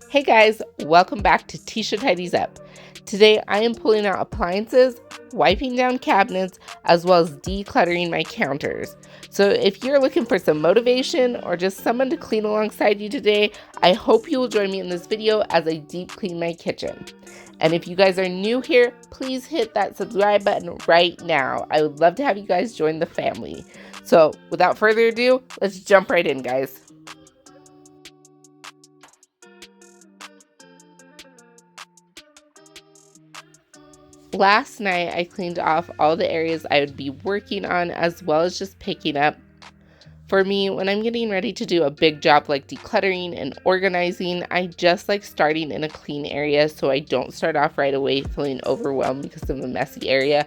Hey guys, welcome back to Tisha Tidies Up. Today I am pulling out appliances, wiping down cabinets, as well as decluttering my counters. So if you're looking for some motivation or just someone to clean alongside you today, I hope you will join me in this video as I deep clean my kitchen. And if you guys are new here, please hit that subscribe button right now. I would love to have you guys join the family. So without further ado, let's jump right in, guys. Last night, I cleaned off all the areas I would be working on, as well as just picking up. For me, when I'm getting ready to do a big job like decluttering and organizing, I just like starting in a clean area so I don't start off right away feeling overwhelmed because of a messy area.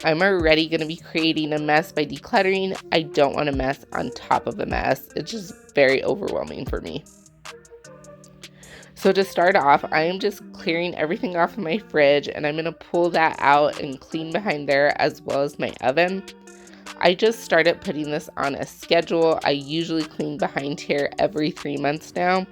I'm already going to be creating a mess by decluttering. I don't want a mess on top of a mess. It's just very overwhelming for me. So to start off, I am just clearing everything off of my fridge, and I'm going to pull that out and clean behind there as well as my oven. I just started putting this on a schedule. I usually clean behind here every 3 months now.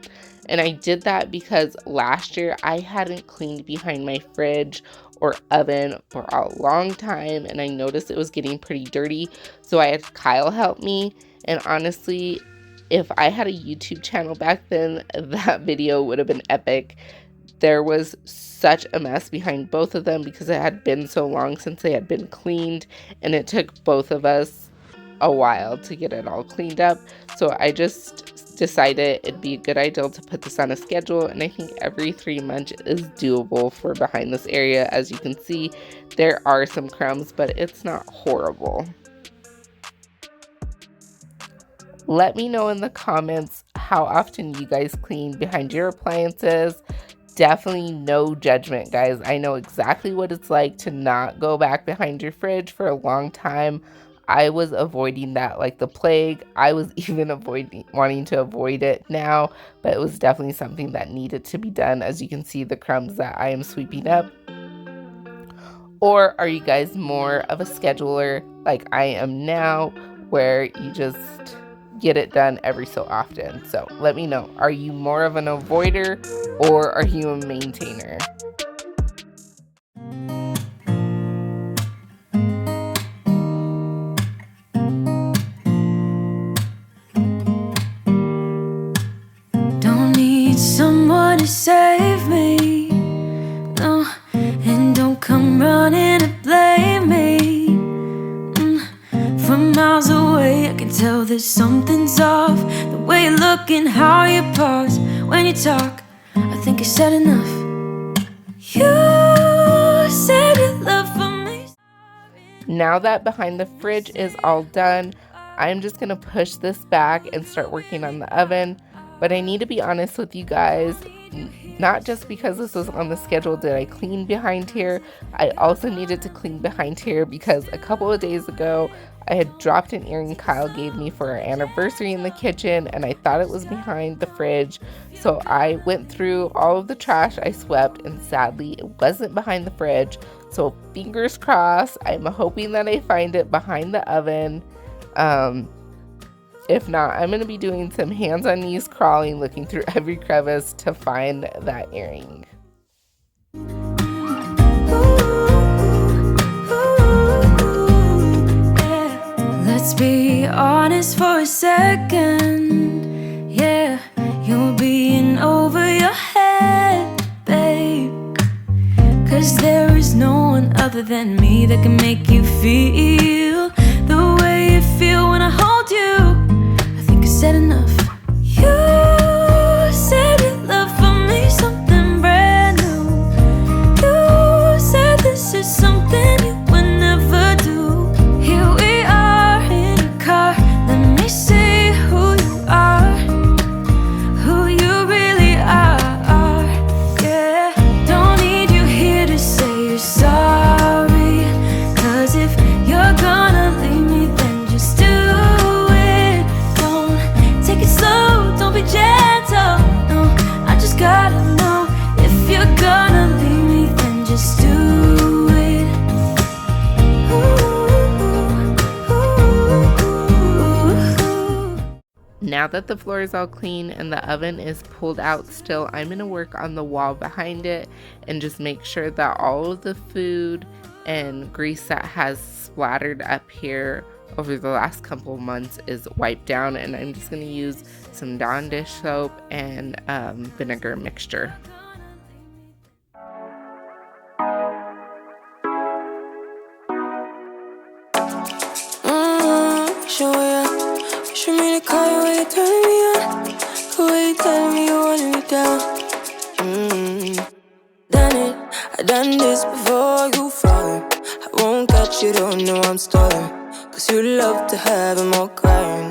And I did that because last year I hadn't cleaned behind my fridge or oven for a long time, and I noticed it was getting pretty dirty. So I had Kyle help me, and honestly, if I had a YouTube channel back then, that video would have been epic. There was such a mess behind both of them because it had been so long since they had been cleaned, and it took both of us a while to get it all cleaned up. So I just decided it'd be a good idea to put this on a schedule, and I think every 3 months is doable for behind this area. As you can see, there are some crumbs, but it's not horrible. Let me know in the comments how often you guys clean behind your appliances. Definitely no judgment, guys. I know exactly what it's like to not go back behind your fridge for a long time. I was avoiding that like the plague. I was even wanting to avoid it now, but it was definitely something that needed to be done. As you can see, the crumbs that I am sweeping up. Or are you guys more of a scheduler like I am now, where you just get it done every so often? So let me know. Are you more of an avoider or are you a maintainer? Don't need someone to save me, no, and don't come running to blame me. From miles away I can tell that something's off. The way you look and how you pause when you talk, I think I said enough. You said your love for me. Now that behind the fridge is all done, I'm just gonna push this back and start working on the oven. But I need to be honest with you guys, not just because this was on the schedule did I clean behind here. I also needed to clean behind here because a couple of days ago I had dropped an earring Kyle gave me for our anniversary in the kitchen, and I thought it was behind the fridge. So I went through all of the trash I swept, and sadly it wasn't behind the fridge. So fingers crossed, I'm hoping that I find it behind the oven. If not, I'm going to be doing some hands on knees crawling, looking through every crevice to find that earring. Let's be honest for a second. Yeah, you're being over your head, babe. 'Cause there is no one other than me that can make you feel the way you feel when I hold you. I think I said enough. You said your love for me something brand new. You said this is something you would never do. Here we are in a car. Let me see who you are, who you really are. Yeah, don't need you here to say you're sorry. 'Cause if you're just do it. Now that the floor is all clean and the oven is pulled out still, I'm going to work on the wall behind it and just make sure that all of the food and grease that has splattered up here over the last couple of months is wiped down. And I'm just going to use some Dawn dish soap and vinegar mixture. Show me the car when you turn me on, the way you tell me you want me down. Done it, I done this before you falling. I won't catch you, don't know I'm stalling, cause you love to have them all crying.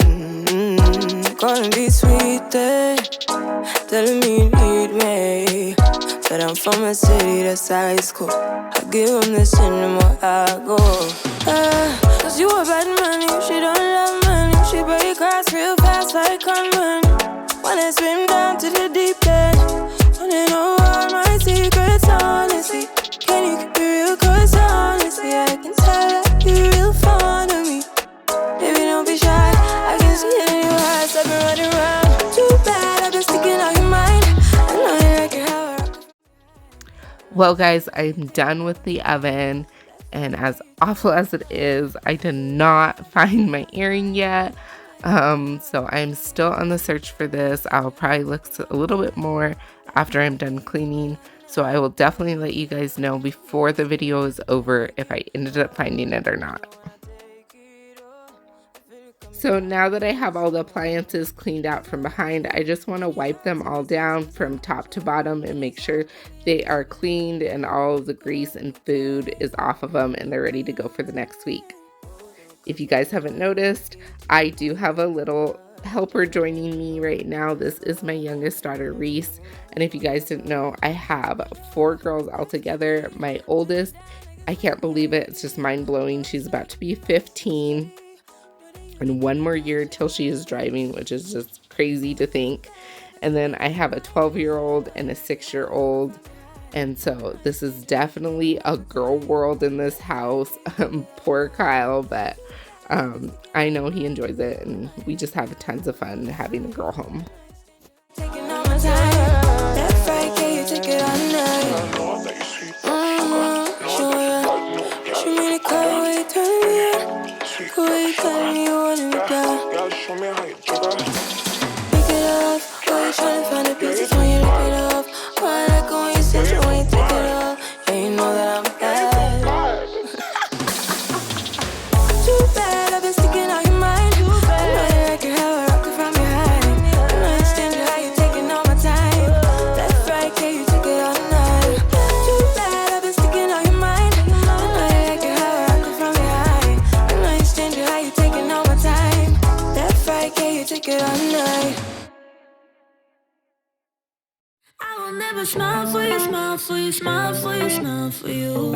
Calling me sweet, telling me you need me, but I'm from a city that's high school. I give them this and the more I go. Cause you a bad man, you she don't love money. She break grass real fast like conman. Wanna swim down to the deep end, wanna know all my secrets, honestly. Can you keep it real? Cause honestly, I can tell that you're real fond of me. Baby, don't be shy, I can see it in your eyes. I've been running around, too bad, I've been sticking out your mind. I know you like it how I rock. Well guys, I'm done with the oven, and as awful as it is, I did not find my earring yet. So I'm still on the search for this. I'll probably look a little bit more after I'm done cleaning. So I will definitely let you guys know before the video is over if I ended up finding it or not. So now that I have all the appliances cleaned out from behind, I just want to wipe them all down from top to bottom and make sure they are cleaned and all of the grease and food is off of them and they're ready to go for the next week. If you guys haven't noticed, I do have a little helper joining me right now. This is my youngest daughter, Reese. And if you guys didn't know, I have 4 girls altogether. My oldest, I can't believe it. It's just mind-blowing. She's about to be 15. And 1 more year till she is driving, which is just crazy to think. And then I have a 12-year-old and a 6-year-old. And so this is definitely a girl world in this house. Poor Kyle, but I know he enjoys it, and we just have tons of fun having a girl home. Smile for you, smile for you, smile for you, smile for you.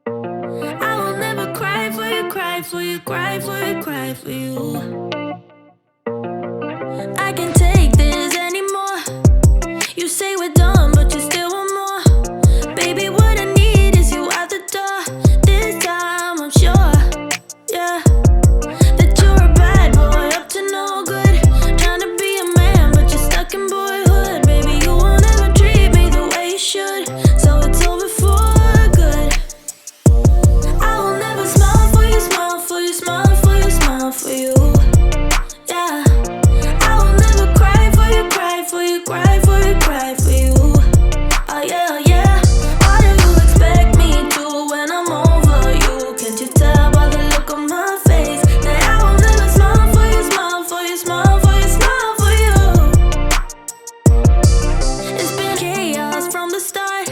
I will never cry for you, cry for you, cry for you, cry for you. I can't take this anymore. You say we're done, but you still want more. Baby, what I need is you out the door. This time I'm sure, yeah, that you're a bad boy, up to no good. Trying to be a man, but you're stuck in boyhood. Baby, you won't ever treat me the way you should, so it's over for good. I will never smile for you, smile for you, smile for you, smile for you. Yeah, I will never cry for you, cry for you, cry for you, cry for you. Oh yeah, oh yeah. Why do you expect me to when I'm over you? Can't you tell by the look on my face that I will never smile for you, smile for you, smile for you, smile for you? It's been chaos from the start.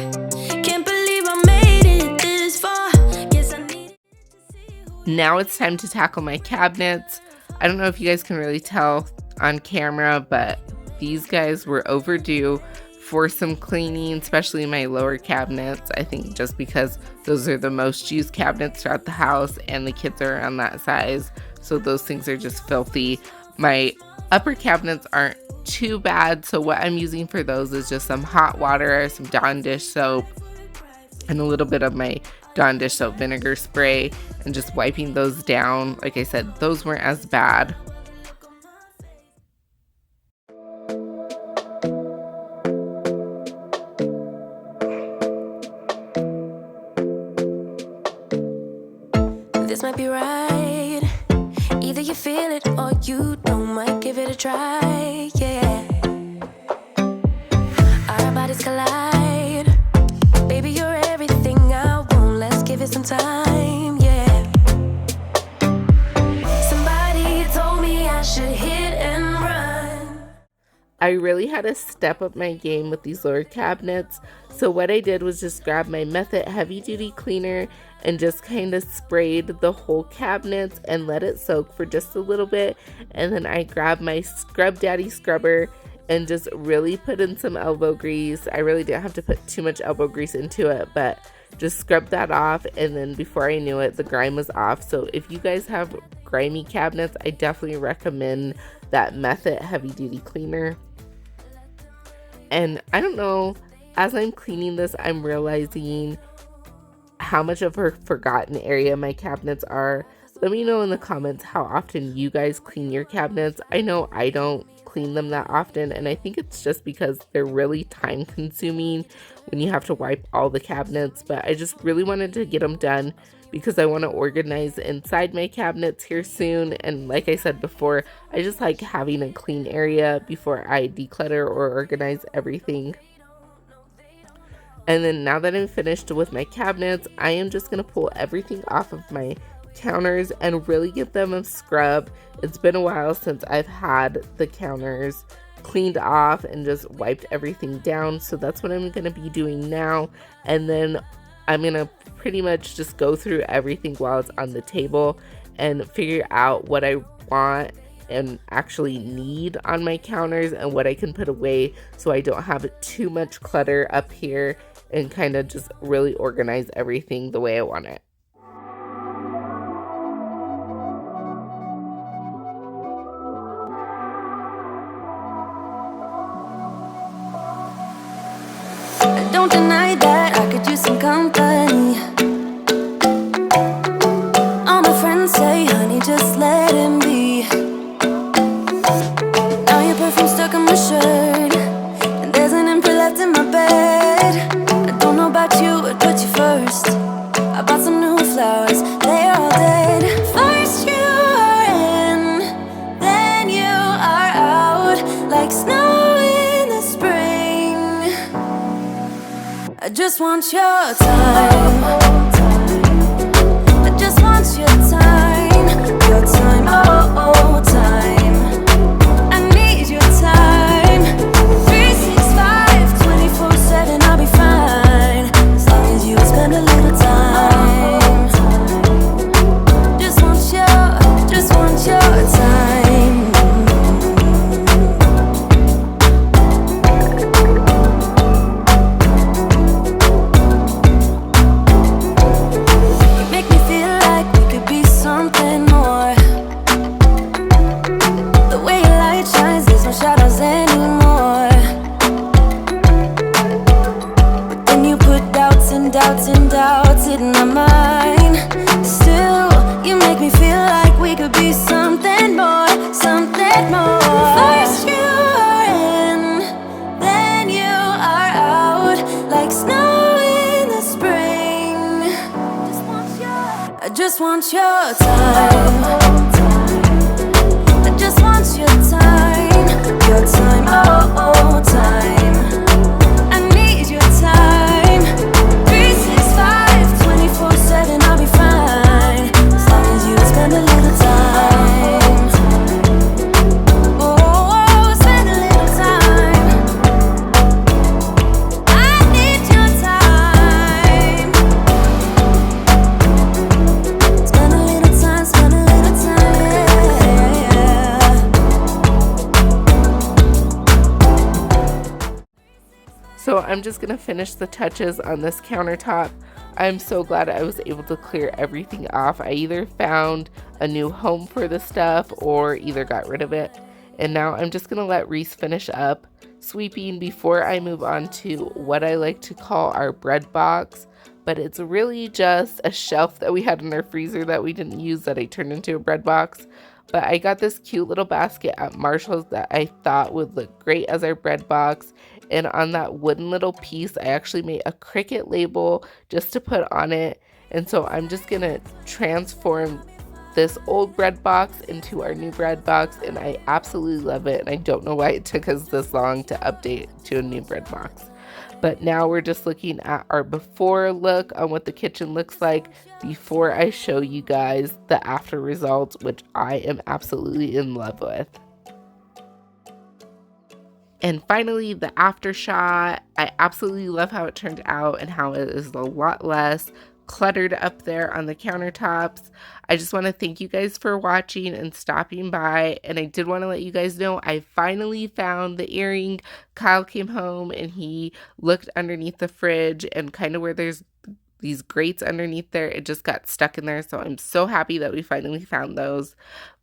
Can't believe I made it this far. Guess I needed to see who. Now it's time to tackle my cabinets. I don't know if you guys can really tell on camera, but these guys were overdue for some cleaning, especially my lower cabinets. I think just because those are the most used cabinets throughout the house and the kids are around that size, so those things are just filthy. My upper cabinets aren't too bad, so what I'm using for those is just some hot water, some Dawn dish soap, and a little bit of my Dawn dish soap vinegar spray and just wiping those down. Like I said, those weren't as bad. This might be right. Either you feel it or you don't. Might give it a try, yeah. Our bodies collide. Baby, you're everything I want. Let's give it some time, yeah. Somebody told me I should hit and run. I really had to step up my game with these lower cabinets. So what I did was just grab my Method heavy duty cleaner and just kind of sprayed the whole cabinets and let it soak for just a little bit. And then I grabbed my Scrub Daddy scrubber and just really put in some elbow grease. I really didn't have to put too much elbow grease into it, but just scrubbed that off. And then before I knew it, the grime was off. So if you guys have grimy cabinets, I definitely recommend that Method heavy duty cleaner. And I don't know, as I'm cleaning this, I'm realizing how much of a forgotten area my cabinets are. Let me know in the comments how often you guys clean your cabinets. I know I don't clean them that often, and I think it's just because they're really time consuming when you have to wipe all the cabinets, but I just really wanted to get them done because I want to organize inside my cabinets here soon. And like I said before, I just like having a clean area before I declutter or organize everything. And then now that I'm finished with my cabinets, I am just going to pull everything off of my counters and really give them a scrub. It's been a while since I've had the counters cleaned off and just wiped everything down. So that's what I'm going to be doing now. And then I'm going to pretty much just go through everything while it's on the table and figure out what I want and actually need on my counters and what I can put away so I don't have too much clutter up here, and kind of just really organize everything the way I want it. Don't deny that I could use some company. All my friends say, honey, just let him be. Now your perfume stuck on my shirt, and there's an imprint left in my bed. I don't know about you, but put you first. I bought some new flowers, they're all dead. First you are in, then you are out, like snow in the spring. I just want your time. I just want your time, oh, time. I need your time. 365, 24/7, I'll be fine, as long as you spend a little time. Just want your time. You make me feel like we could be something more. The way your light shines, there's no shadows anymore. But then you put doubts and doubts and doubts in my mind. Still, you make me feel like we could be something more, something more. First you are in, then you are out, like snow in the spring. I just want your time. I just want your time, oh, time. I need your time. 365, 24/7, I'll be fine, as long as you spend a little time. Oh, spend a little time. I need your time. Spend a little time, yeah. So I'm just going to finish the touches on this countertop. I'm so glad I was able to clear everything off. I either found a new home for the stuff or either got rid of it. And now I'm just going to let Reese finish up sweeping before I move on to what I like to call our bread box. but it's really just a shelf that we had in our freezer that we didn't use that I turned into a bread box. But I got this cute little basket at Marshall's that I thought would look great as our bread box. And on that wooden little piece, I actually made a Cricut label just to put on it. And so I'm just gonna transform this old bread box into our new bread box, and I absolutely love it. And I don't know why it took us this long to update to a new bread box. But now we're just looking at our before look on what the kitchen looks like before I show you guys the after results, which I am absolutely in love with. And finally, the after shot. I absolutely love how it turned out and how it is a lot less cluttered up there on the countertops. I just want to thank you guys for watching and stopping by. And I did want to let you guys know I finally found the earring. Kyle came home and he looked underneath the fridge, and kind of where there's these grates underneath there, it just got stuck in there. So I'm so happy that we finally found those.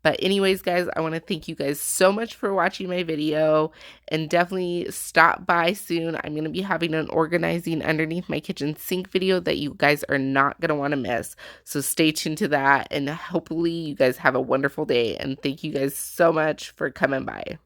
But anyways, guys, I want to thank you guys so much for watching my video, and definitely stop by soon. I'm going to be having an organizing underneath my kitchen sink video that you guys are not going to want to miss. So stay tuned to that, and hopefully you guys have a wonderful day, and thank you guys so much for coming by.